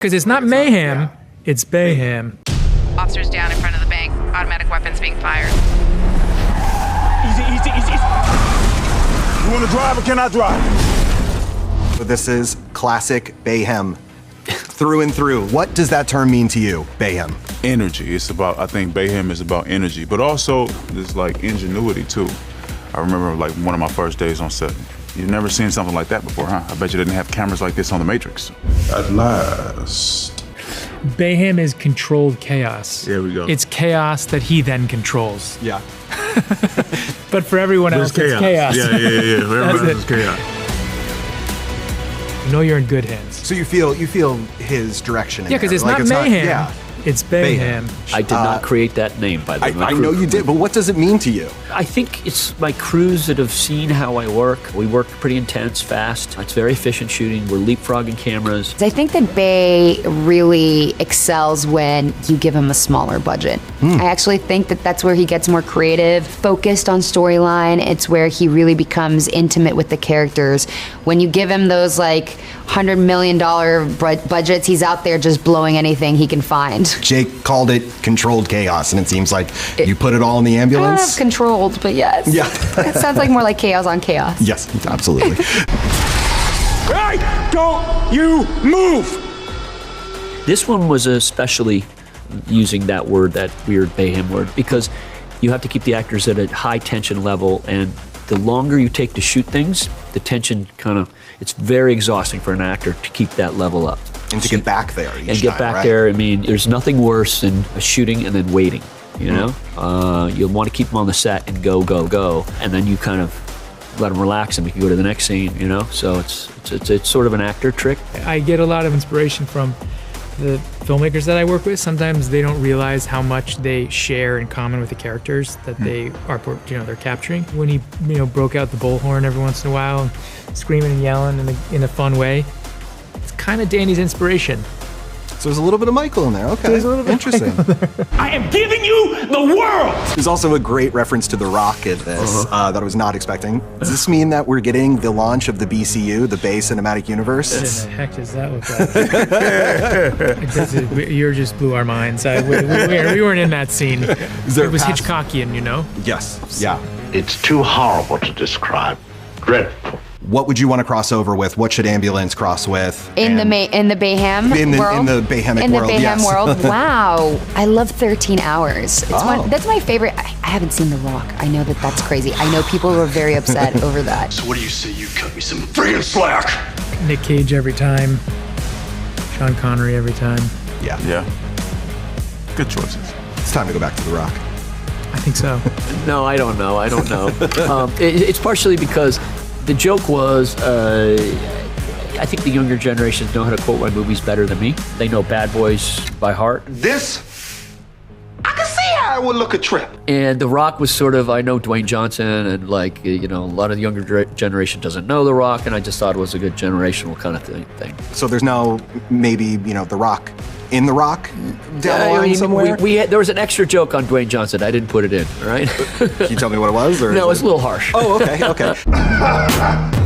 Because it's not mayhem, it's bayham. Officers down in front of the bank. Automatic weapons being fired. Easy, easy, easy, easy. You want to drive or can I drive? This is classic bayhem. Through and through. What does that term mean to you, bayhem? Energy. It's about, I think bayhem is about energy, but also there's like ingenuity too. I remember like one of my first days on set. You've never seen something like that before, huh? I bet you didn't have cameras like this on The Matrix. At last. Bayham is controlled chaos. There we go. It's chaos that he then controls. Yeah. But for everyone else, it's chaos. Yeah. For everybody, it's chaos. You know you're in good hands. So you feel his direction in Yeah, because there. it's Like, not mayhem. yeah. It's bayham. I did not create that name, by the way. I know you did, but what does it mean to you? I think it's my crews that have seen how I work. We work pretty intense, fast. It's very efficient shooting. We're leapfrogging cameras. I think that Bay really excels when you give him a smaller budget. I actually think that that's where he gets more creative, focused on storyline. It's where he really becomes intimate with the characters. When you give him those like $100 million budgets, he's out there just blowing anything he can find. Jake called it controlled chaos, and it seems like you put it all in the I don't ambulance. have controlled, but yes. Yeah. It sounds like more like chaos on chaos. Yes, absolutely. Hey, don't you move! This one was especially using that word, that weird bayham word, because you have to keep the actors at a high tension level, and the longer you take to shoot things, the tension it's very exhausting for an actor to keep that level up. And to get back there each And get time, back right? there, I mean, there's nothing worse than shooting and then waiting, you know? You'll want to keep them on the set and go, and then you kind of let them relax and we can go to the next scene, you know? So it's sort of an actor trick. I get a lot of inspiration from the filmmakers that I work with. Sometimes they don't realize how much they share in common with the characters that they are, they're capturing. When he, broke out the bullhorn every once in a while, and screaming and yelling in a fun way, it's kind of Danny's inspiration. So there's a little bit of Michael in there. Okay, There's a little bit of interesting. I am giving you the world! There's also a great reference to The Rock in this that I was not expecting. Does this mean that we're getting the launch of the BCU, the Bay Cinematic Universe? What in the heck does that look like? You just blew our minds. We weren't in that scene. It was Hitchcockian, you know? Yes, yeah. It's too horrible to describe. Dreadful. What would you want to cross over with? What should Ambulance cross with? In the Bayham world? In the Bayhamic In the world, Bayham yes. world. Wow. I love 13 Hours. Oh. That's my favorite. I haven't seen The Rock. I know that's crazy. I know people were very upset over that. So what do you say you cut me some friggin' slack? Nick Cage every time. Sean Connery every time. Yeah. Good choices. It's time to go back to The Rock. I think so. No, I don't know. It's partially because the joke was, I think the younger generations know how to quote my movies better than me. They know Bad Boys by heart. This, I can see how it would look a trip. And The Rock was sort of, I know Dwayne Johnson, and a lot of the younger generation doesn't know The Rock, and I just thought it was a good generational kind of thing. So there's no, maybe, The Rock in The Rock down the line somewhere? There was an extra joke on Dwayne Johnson. I didn't put it in, all right? Can you tell me what it was? Or No, it's a little harsh. Oh, okay.